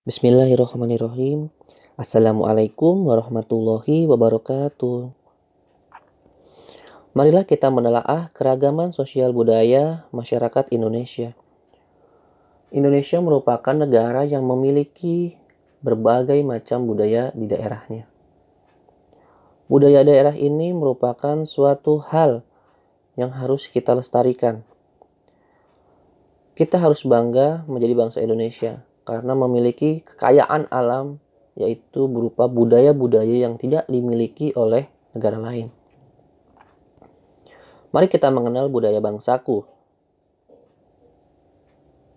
Bismillahirrahmanirrahim. Assalamualaikum warahmatullahi wabarakatuh. Marilah kita menelaah keragaman sosial budaya masyarakat Indonesia. Indonesia merupakan negara yang memiliki berbagai macam budaya di daerahnya. Budaya daerah ini merupakan suatu hal yang harus kita lestarikan. Kita harus bangga menjadi bangsa Indonesia karena memiliki kekayaan alam, yaitu berupa budaya-budaya yang tidak dimiliki oleh negara lain. Mari kita mengenal budaya bangsaku.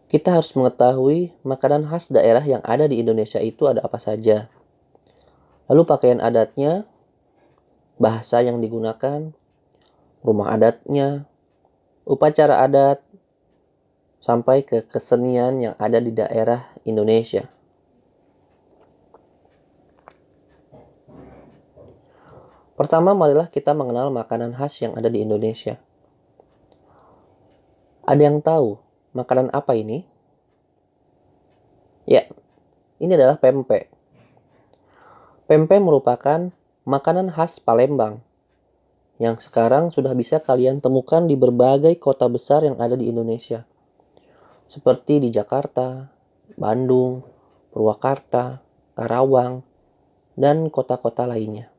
Kita harus mengetahui makanan khas daerah yang ada di Indonesia itu ada apa saja. Lalu pakaian adatnya, bahasa yang digunakan, rumah adatnya, upacara adat, sampai ke kesenian yang ada di daerah Indonesia. Pertama, marilah kita mengenal makanan khas yang ada di Indonesia. Ada yang tahu makanan apa ini? Ya, ini adalah pempek. Pempek merupakan makanan khas Palembang yang sekarang sudah bisa kalian temukan di berbagai kota besar yang ada di Indonesia. Seperti di Jakarta, Bandung, Purwakarta, Karawang, dan kota-kota lainnya.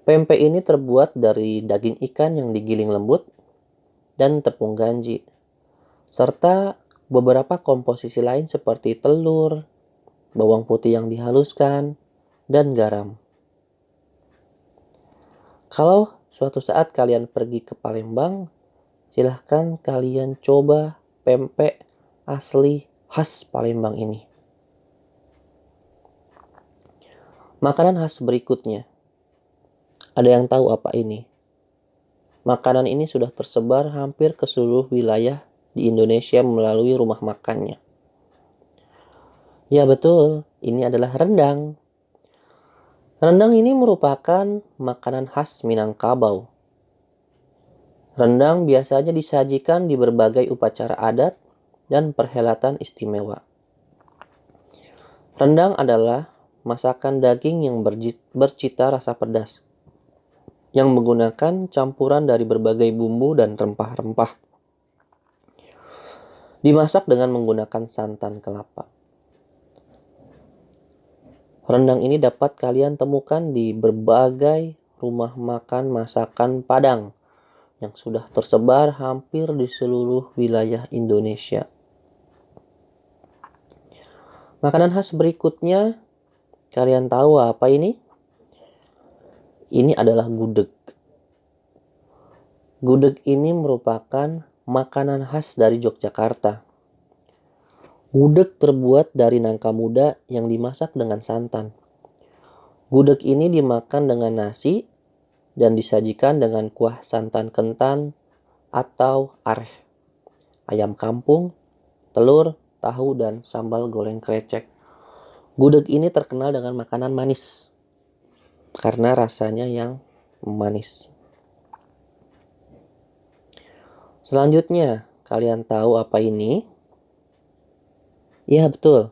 Pempek ini terbuat dari daging ikan yang digiling lembut dan tepung ganji, serta beberapa komposisi lain seperti telur, bawang putih yang dihaluskan, dan garam. Kalau suatu saat kalian pergi ke Palembang, silahkan kalian coba pempek asli khas Palembang ini. Makanan khas berikutnya. Ada yang tahu apa ini? Makanan ini sudah tersebar hampir ke seluruh wilayah di Indonesia melalui rumah makannya. Ya betul, ini adalah rendang. Rendang ini merupakan makanan khas Minangkabau. Rendang biasanya disajikan di berbagai upacara adat dan perhelatan istimewa. Rendang adalah masakan daging yang bercita rasa pedas, yang menggunakan campuran dari berbagai bumbu dan rempah-rempah. Dimasak dengan menggunakan santan kelapa. Rendang ini dapat kalian temukan di berbagai rumah makan masakan Padang yang sudah tersebar hampir di seluruh wilayah Indonesia. Makanan khas berikutnya, kalian tahu apa ini? Ini adalah gudeg. Gudeg ini merupakan makanan khas dari Yogyakarta. Gudeg terbuat dari nangka muda yang dimasak dengan santan. Gudeg ini dimakan dengan nasi dan disajikan dengan kuah santan kentan atau areh, ayam kampung, telur, tahu, dan sambal goreng krecek. Gudeg ini terkenal dengan makanan manis karena rasanya yang manis. Selanjutnya, kalian tahu apa ini? Ya betul,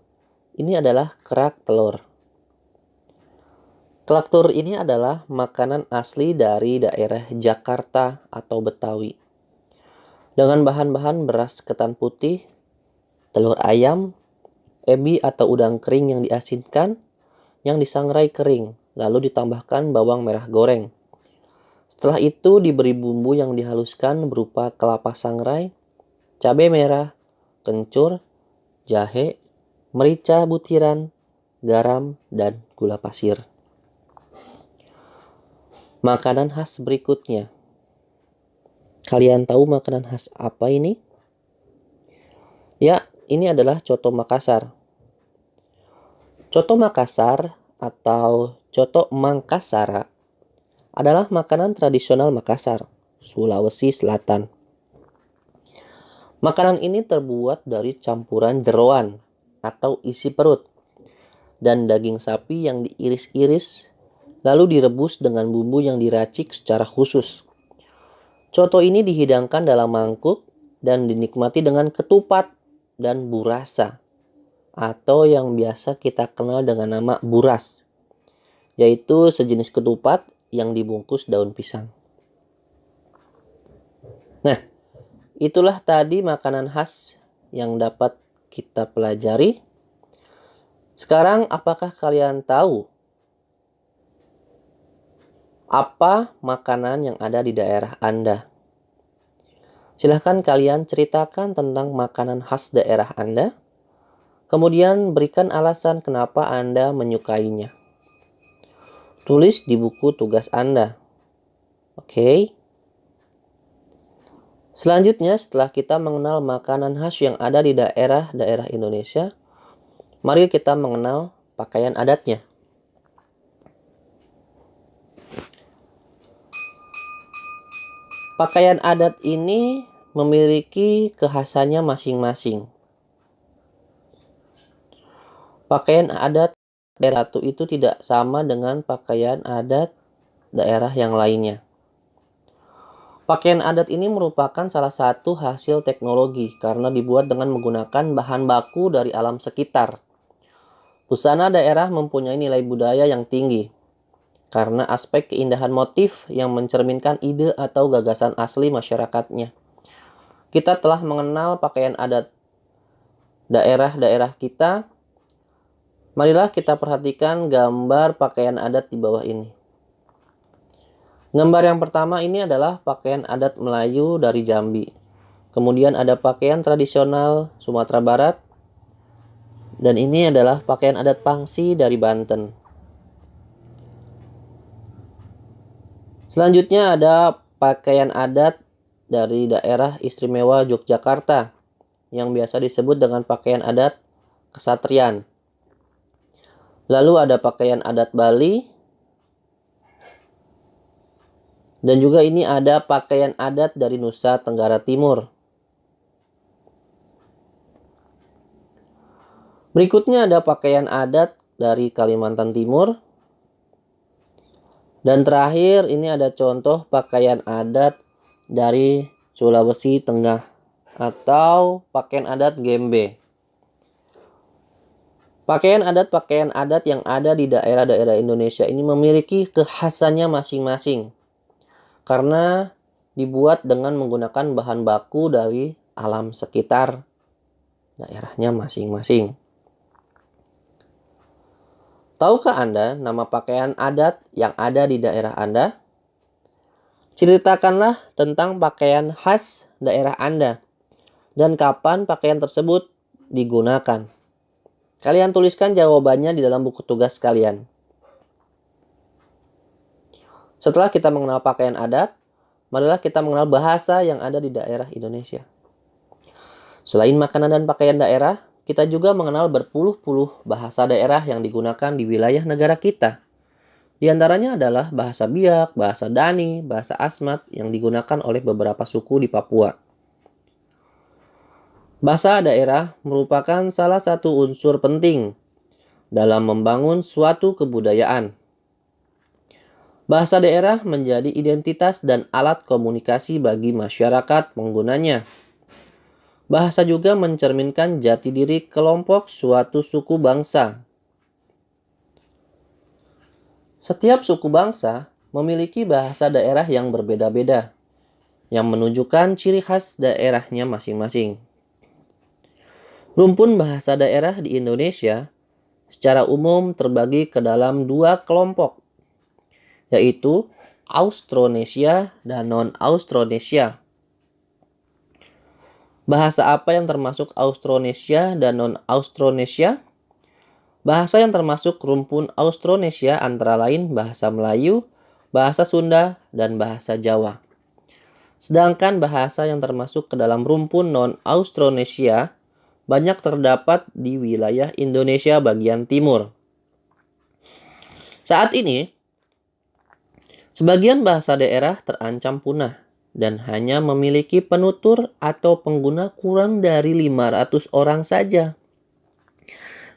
ini adalah kerak telur. Kerak telur ini adalah makanan asli dari daerah Jakarta atau Betawi. Dengan bahan-bahan beras ketan putih, telur ayam, ebi atau udang kering yang diasinkan, yang disangrai kering, lalu ditambahkan bawang merah goreng. Setelah itu diberi bumbu yang dihaluskan berupa kelapa sangrai, cabai merah, kencur, jahe, merica butiran, garam, dan gula pasir. Makanan khas berikutnya. Kalian tahu makanan khas apa ini? Ya, ini adalah coto Makassar. Coto Makassar atau coto Mangkasara adalah makanan tradisional Makassar, Sulawesi Selatan. Makanan ini terbuat dari campuran jeroan atau isi perut dan daging sapi yang diiris-iris lalu direbus dengan bumbu yang diracik secara khusus. Coto ini dihidangkan dalam mangkuk dan dinikmati dengan ketupat dan burasa. atau yang biasa kita kenal dengan nama buras, yaitu sejenis ketupat yang dibungkus daun pisang. Nah, itulah tadi makanan khas yang dapat kita pelajari. Sekarang, apakah kalian tahu apa makanan yang ada di daerah Anda? Silahkan kalian ceritakan tentang makanan khas daerah Anda. Kemudian berikan alasan kenapa Anda menyukainya. Tulis di buku tugas Anda. Oke. Selanjutnya, setelah kita mengenal makanan khas yang ada di daerah-daerah Indonesia, mari kita mengenal pakaian adatnya. Pakaian adat ini memiliki kekhasannya masing-masing. Pakaian adat daerah satu itu tidak sama dengan pakaian adat daerah yang lainnya. Pakaian adat ini merupakan salah satu hasil teknologi karena dibuat dengan menggunakan bahan baku dari alam sekitar. Busana daerah mempunyai nilai budaya yang tinggi karena aspek keindahan motif yang mencerminkan ide atau gagasan asli masyarakatnya. Kita telah mengenal pakaian adat daerah-daerah kita. Marilah kita perhatikan gambar pakaian adat di bawah ini. Gambar yang pertama ini adalah pakaian adat Melayu dari Jambi. Kemudian ada pakaian tradisional Sumatera Barat. Dan ini adalah pakaian adat Pangsi dari Banten. Selanjutnya ada pakaian adat dari daerah istimewa Yogyakarta yang biasa disebut dengan pakaian adat Kesatrian. Lalu ada pakaian adat Bali. Dan juga ini ada pakaian adat dari Nusa Tenggara Timur. Berikutnya ada pakaian adat dari Kalimantan Timur. Dan terakhir ini ada contoh pakaian adat dari Sulawesi Tengah atau pakaian adat Gembe. Pakaian adat yang ada di daerah-daerah Indonesia ini memiliki kekhasannya masing-masing karena dibuat dengan menggunakan bahan baku dari alam sekitar daerahnya masing-masing. Tahukah Anda nama pakaian adat yang ada di daerah Anda? Ceritakanlah tentang pakaian khas daerah Anda dan kapan pakaian tersebut digunakan. Kalian tuliskan jawabannya di dalam buku tugas kalian. Setelah kita mengenal pakaian adat, marilah kita mengenal bahasa yang ada di daerah Indonesia. Selain makanan dan pakaian daerah, kita juga mengenal berpuluh-puluh bahasa daerah yang digunakan di wilayah negara kita. Di antaranya adalah bahasa Biak, bahasa Dani, bahasa Asmat yang digunakan oleh beberapa suku di Papua. Bahasa daerah merupakan salah satu unsur penting dalam membangun suatu kebudayaan. Bahasa daerah menjadi identitas dan alat komunikasi bagi masyarakat penggunanya. Bahasa juga mencerminkan jati diri kelompok suatu suku bangsa. Setiap suku bangsa memiliki bahasa daerah yang berbeda-beda, yang menunjukkan ciri khas daerahnya masing-masing. Rumpun bahasa daerah di Indonesia secara umum terbagi ke dalam dua kelompok, yaitu Austronesia dan non-Austronesia. Bahasa apa yang termasuk Austronesia dan non-Austronesia? Bahasa yang termasuk rumpun Austronesia antara lain bahasa Melayu, bahasa Sunda, dan bahasa Jawa. Sedangkan bahasa yang termasuk ke dalam rumpun non-Austronesia banyak terdapat di wilayah Indonesia bagian timur. Saat ini, sebagian bahasa daerah terancam punah dan hanya memiliki penutur atau pengguna kurang dari 500 orang saja.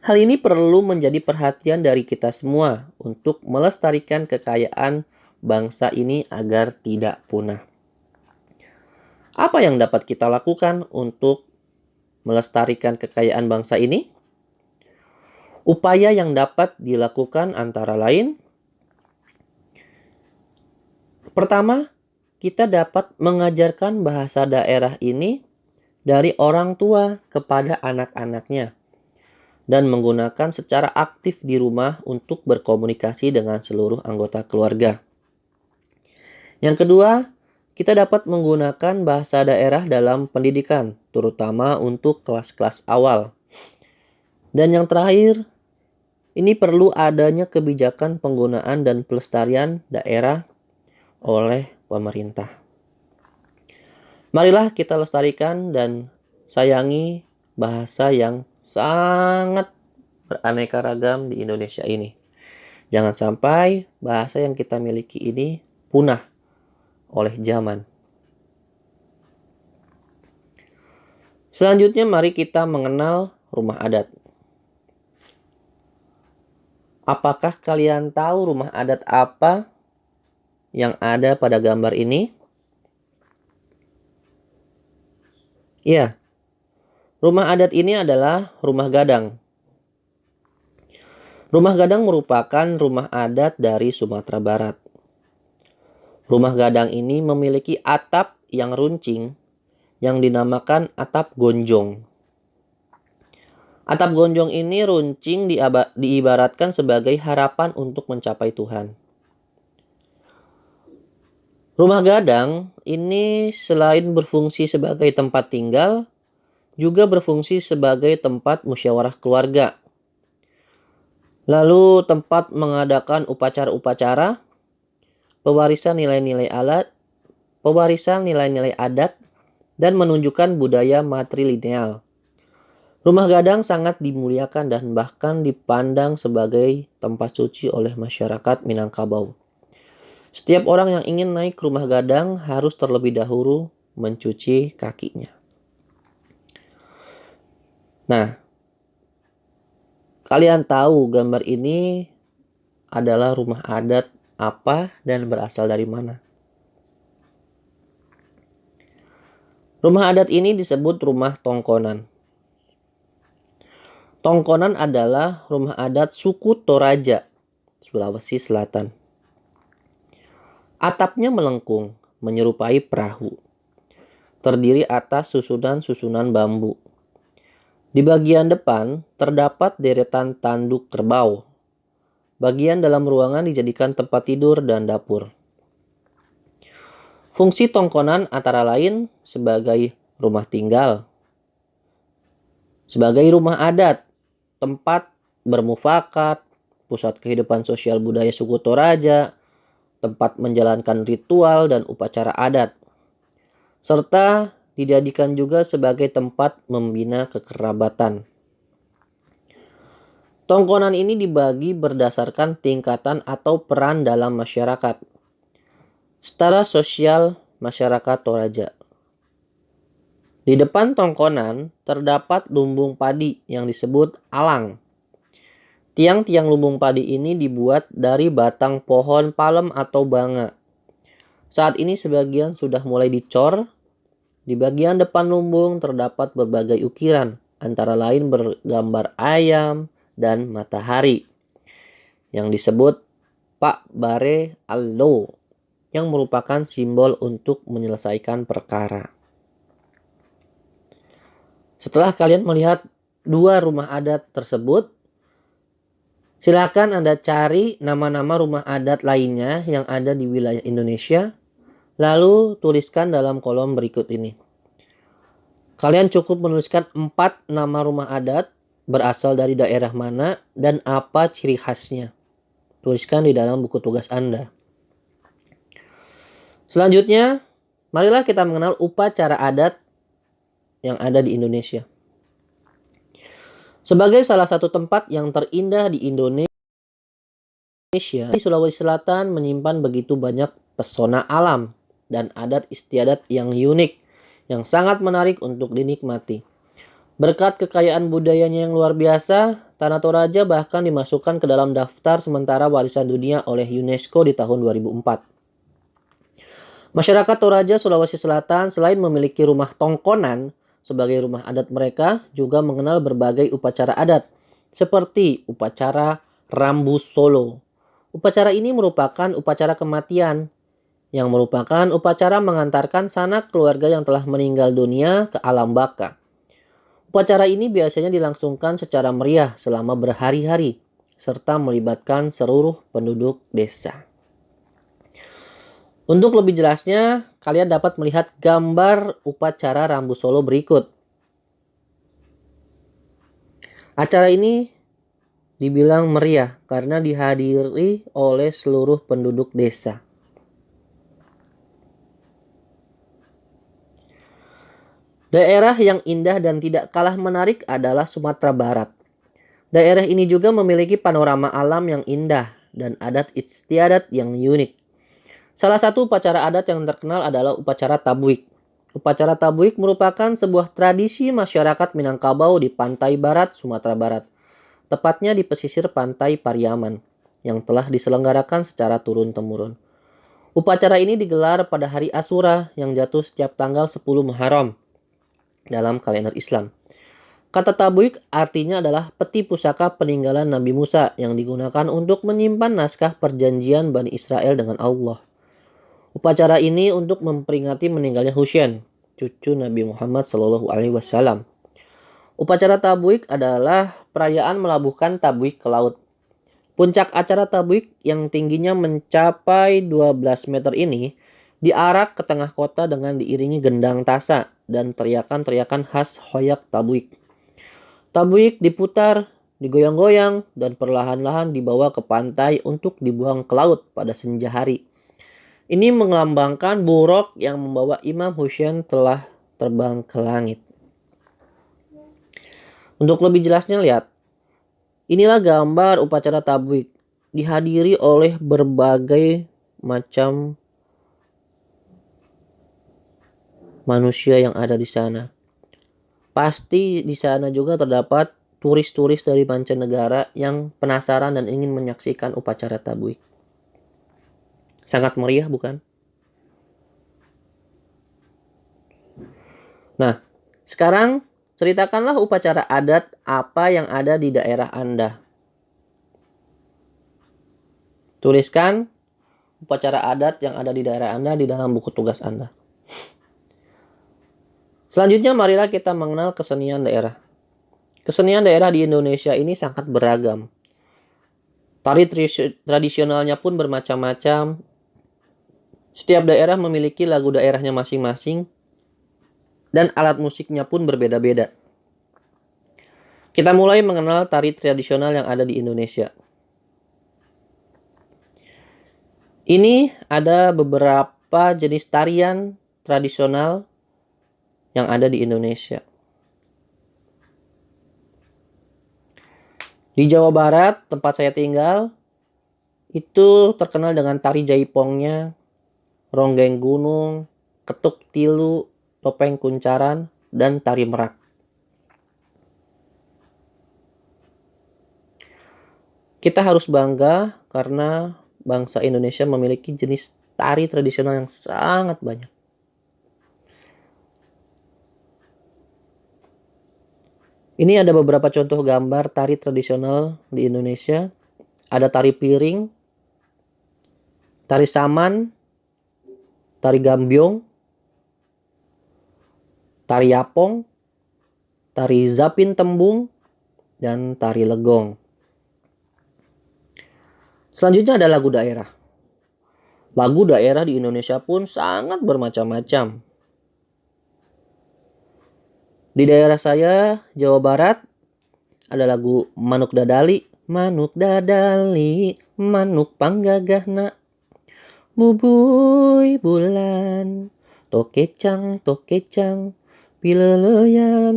Hal ini perlu menjadi perhatian dari kita semua untuk melestarikan kekayaan bangsa ini agar tidak punah. Apa yang dapat kita lakukan untuk melestarikan kekayaan bangsa ini? Upaya yang dapat dilakukan antara lain, pertama, kita dapat mengajarkan bahasa daerah ini dari orang tua kepada anak-anaknya dan menggunakan secara aktif di rumah untuk berkomunikasi dengan seluruh anggota keluarga. Yang kedua, kita dapat menggunakan bahasa daerah dalam pendidikan, terutama untuk kelas-kelas awal. Dan yang terakhir, ini perlu adanya kebijakan penggunaan dan pelestarian daerah oleh pemerintah. Marilah kita lestarikan dan sayangi bahasa yang sangat beraneka ragam di Indonesia ini. Jangan sampai bahasa yang kita miliki ini punah oleh zaman. Selanjutnya mari kita mengenal rumah adat. Apakah kalian tahu rumah adat apa yang ada pada gambar ini? Ya, rumah adat ini adalah rumah gadang. Rumah gadang merupakan rumah adat dari Sumatera Barat. Rumah gadang ini memiliki atap yang runcing yang dinamakan atap gonjong. Atap gonjong ini runcing diibaratkan sebagai harapan untuk mencapai Tuhan. Rumah gadang ini selain berfungsi sebagai tempat tinggal, juga berfungsi sebagai tempat musyawarah keluarga. Lalu tempat mengadakan upacara-upacara, pewarisan nilai-nilai adat, dan menunjukkan budaya matrilineal. Rumah gadang sangat dimuliakan dan bahkan dipandang sebagai tempat suci oleh masyarakat Minangkabau. Setiap orang yang ingin naik rumah gadang harus terlebih dahulu mencuci kakinya. Nah, kalian tahu gambar ini adalah rumah adat apa dan berasal dari mana? Rumah adat ini disebut rumah tongkonan. Tongkonan adalah rumah adat suku Toraja, Sulawesi Selatan. Atapnya melengkung, menyerupai perahu. Terdiri atas susunan-susunan bambu. Di bagian depan terdapat deretan tanduk kerbau. Bagian dalam ruangan dijadikan tempat tidur dan dapur. Fungsi tongkonan antara lain sebagai rumah tinggal, sebagai rumah adat, tempat bermufakat, pusat kehidupan sosial budaya suku Toraja, tempat menjalankan ritual dan upacara adat, serta dijadikan juga sebagai tempat membina kekerabatan. Tongkonan ini dibagi berdasarkan tingkatan atau peran dalam masyarakat. Setara sosial masyarakat Toraja. Di depan tongkonan terdapat lumbung padi yang disebut alang. Tiang-tiang lumbung padi ini dibuat dari batang pohon palem atau banga. Saat ini sebagian sudah mulai dicor. Di bagian depan lumbung terdapat berbagai ukiran, antara lain bergambar ayam dan matahari, yang disebut Pak Bare Allo, yang merupakan simbol untuk menyelesaikan perkara. Setelah kalian melihat dua rumah adat tersebut, silakan Anda cari nama-nama rumah adat lainnya yang ada di wilayah Indonesia, lalu tuliskan dalam kolom berikut ini. Kalian cukup menuliskan 4 nama rumah adat, berasal dari daerah mana, dan apa ciri khasnya. Tuliskan di dalam buku tugas Anda. Selanjutnya, marilah kita mengenal upacara adat yang ada di Indonesia. Sebagai salah satu tempat yang terindah di Indonesia, di Sulawesi Selatan menyimpan begitu banyak pesona alam dan adat istiadat yang unik, yang sangat menarik untuk dinikmati. Berkat kekayaan budayanya yang luar biasa, Tanah Toraja bahkan dimasukkan ke dalam daftar sementara warisan dunia oleh UNESCO di tahun 2004. Masyarakat Toraja, Sulawesi Selatan selain memiliki rumah tongkonan sebagai rumah adat mereka, juga mengenal berbagai upacara adat seperti upacara Rambu Solo. Upacara ini merupakan upacara kematian yang merupakan upacara mengantarkan sanak keluarga yang telah meninggal dunia ke alam baka. Upacara ini biasanya dilangsungkan secara meriah selama berhari-hari, serta melibatkan seluruh penduduk desa. Untuk lebih jelasnya, kalian dapat melihat gambar upacara Rambu Solo berikut. Acara ini dibilang meriah karena dihadiri oleh seluruh penduduk desa. Daerah yang indah dan tidak kalah menarik adalah Sumatera Barat. Daerah ini juga memiliki panorama alam yang indah dan adat istiadat yang unik. Salah satu upacara adat yang terkenal adalah upacara Tabuik. Upacara Tabuik merupakan sebuah tradisi masyarakat Minangkabau di pantai barat Sumatera Barat, tepatnya di pesisir pantai Pariaman, yang telah diselenggarakan secara turun-temurun. Upacara ini digelar pada hari Asyura yang jatuh setiap tanggal 10 Muharram dalam kalender Islam. Kata Tabuik artinya adalah peti pusaka peninggalan Nabi Musa yang digunakan untuk menyimpan naskah perjanjian Bani Israel dengan Allah. Upacara ini untuk memperingati meninggalnya Husain, cucu Nabi Muhammad SAW. Upacara Tabuik adalah perayaan melabuhkan Tabuik ke laut. Puncak acara Tabuik yang tingginya mencapai 12 meter ini diarak ke tengah kota dengan diiringi gendang tasa dan teriakan-teriakan khas Hoyak Tabuik. Tabuik diputar, digoyang-goyang, dan perlahan-lahan dibawa ke pantai untuk dibuang ke laut pada senja hari. Ini melambangkan buruk yang membawa Imam Husain telah terbang ke langit. Untuk lebih jelasnya lihat, inilah gambar upacara Tabuik. Dihadiri oleh berbagai macam manusia yang ada di sana. Pasti di sana juga terdapat turis-turis dari mancanegara yang penasaran dan ingin menyaksikan upacara Tabuik. Sangat meriah, bukan? Nah, sekarang ceritakanlah upacara adat apa yang ada di daerah Anda. Tuliskan upacara adat yang ada di daerah Anda di dalam buku tugas Anda. Selanjutnya marilah kita mengenal kesenian daerah. Kesenian daerah di Indonesia ini sangat beragam. Tari tradisionalnya pun bermacam-macam. Setiap daerah memiliki lagu daerahnya masing-masing dan alat musiknya pun berbeda-beda. Kita mulai mengenal tari tradisional yang ada di Indonesia. Ini ada beberapa jenis tarian tradisional yang ada di Indonesia. Di Jawa Barat, tempat saya tinggal, itu terkenal dengan tari jaipongnya, ronggeng gunung, ketuk tilu, topeng kuncaran, dan tari merak. Kita harus bangga karena bangsa Indonesia memiliki jenis tari tradisional yang sangat banyak. Ini ada beberapa contoh gambar tari tradisional di Indonesia. Ada tari piring, tari saman, tari gambyong, tari yapong, tari zapin tembung, dan tari legong. Selanjutnya ada lagu daerah. Lagu daerah di Indonesia pun sangat bermacam-macam. Di daerah saya, Jawa Barat, ada lagu Manuk Dadali. Manuk dadali, manuk panggagahna, bubuy bulan, tokecang, pileleyan,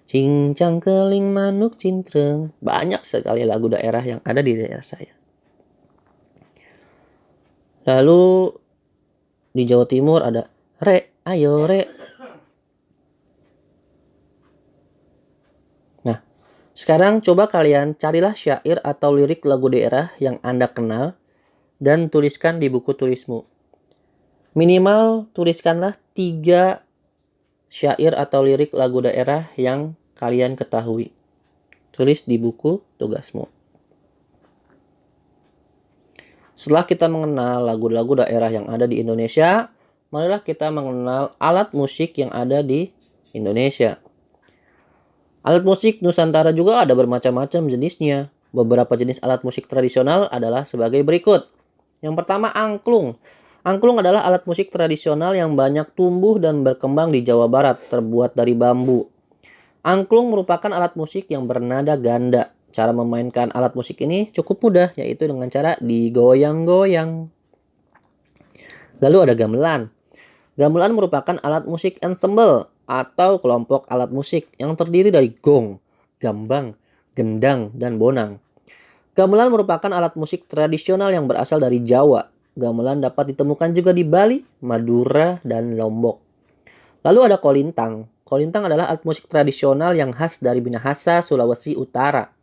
cincang keling manuk cintreng. Banyak sekali lagu daerah yang ada di daerah saya. Lalu di Jawa Timur ada Re, ayo Re. Nah, sekarang coba kalian carilah syair atau lirik lagu daerah yang Anda kenal dan tuliskan di buku tulismu. Minimal tuliskanlah 3 syair atau lirik lagu daerah yang kalian ketahui. Tulis di buku tugasmu. Setelah kita mengenal lagu-lagu daerah yang ada di Indonesia, marilah kita mengenal alat musik yang ada di Indonesia. Alat musik Nusantara juga ada bermacam-macam jenisnya. Beberapa jenis alat musik tradisional adalah sebagai berikut. Yang pertama, angklung. Angklung adalah alat musik tradisional yang banyak tumbuh dan berkembang di Jawa Barat, terbuat dari bambu. Angklung merupakan alat musik yang bernada ganda. Cara memainkan alat musik ini cukup mudah, yaitu dengan cara digoyang-goyang. Lalu ada gamelan. Gamelan merupakan alat musik ensemble atau kelompok alat musik yang terdiri dari gong, gambang, gendang, dan bonang. Gamelan merupakan alat musik tradisional yang berasal dari Jawa. Gamelan dapat ditemukan juga di Bali, Madura, dan Lombok. Lalu ada kolintang. Kolintang adalah alat musik tradisional yang khas dari Minahasa, Sulawesi Utara.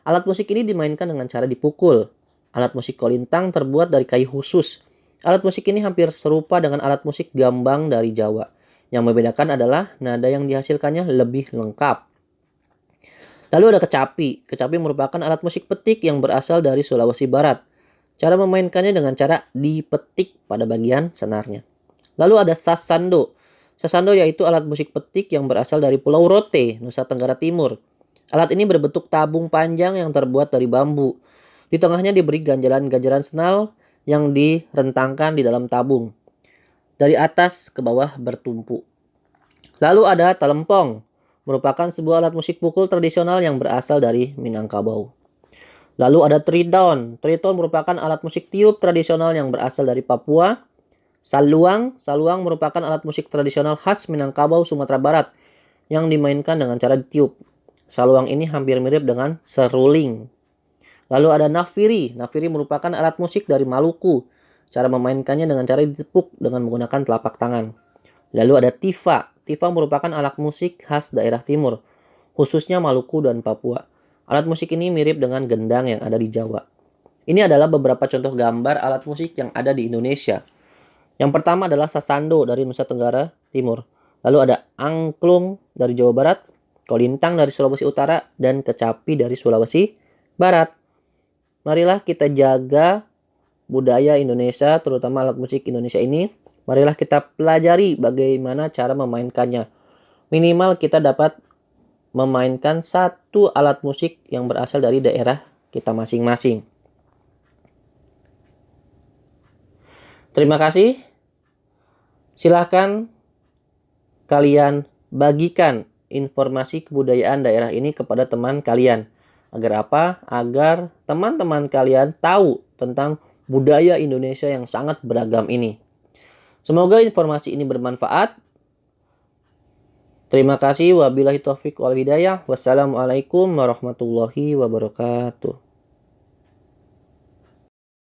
Alat musik ini dimainkan dengan cara dipukul. Alat musik kolintang terbuat dari kayu khusus. Alat musik ini hampir serupa dengan alat musik gambang dari Jawa. Yang membedakan adalah nada yang dihasilkannya lebih lengkap. Lalu ada kecapi. Kecapi merupakan alat musik petik yang berasal dari Sulawesi Barat. Cara memainkannya dengan cara dipetik pada bagian senarnya. Lalu ada sasando. Sasando yaitu alat musik petik yang berasal dari Pulau Rote, Nusa Tenggara Timur. Alat ini berbentuk tabung panjang yang terbuat dari bambu. Di tengahnya diberi ganjalan-ganjalan senal yang direntangkan di dalam tabung. Dari atas ke bawah bertumpu. Lalu ada telempong. Merupakan sebuah alat musik pukul tradisional yang berasal dari Minangkabau. Lalu ada triton. Triton merupakan alat musik tiup tradisional yang berasal dari Papua. Saluang. Saluang merupakan alat musik tradisional khas Minangkabau, Sumatera Barat yang dimainkan dengan cara ditiup. Saluang ini hampir mirip dengan seruling. Lalu ada nafiri. Nafiri merupakan alat musik dari Maluku. Cara memainkannya dengan cara ditepuk dengan menggunakan telapak tangan. Lalu ada tifa. Tifa merupakan alat musik khas daerah timur, khususnya Maluku dan Papua. Alat musik ini mirip dengan gendang yang ada di Jawa. Ini adalah beberapa contoh gambar alat musik yang ada di Indonesia. Yang pertama adalah sasando dari Nusa Tenggara Timur. Lalu ada angklung dari Jawa Barat, kolintang dari Sulawesi Utara, dan kecapi dari Sulawesi Barat. Marilah kita jaga budaya Indonesia, terutama alat musik Indonesia ini. Marilah kita pelajari bagaimana cara memainkannya. Minimal kita dapat memainkan satu alat musik yang berasal dari daerah kita masing-masing. Terima kasih. Silahkan kalian bagikan informasi kebudayaan daerah ini kepada teman kalian. Agar apa? Agar teman-teman kalian tahu tentang budaya Indonesia yang sangat beragam ini. Semoga informasi ini bermanfaat. Terima kasih. Wabillahi taufiq wal hidayah. Wassalamualaikum warahmatullahi wabarakatuh.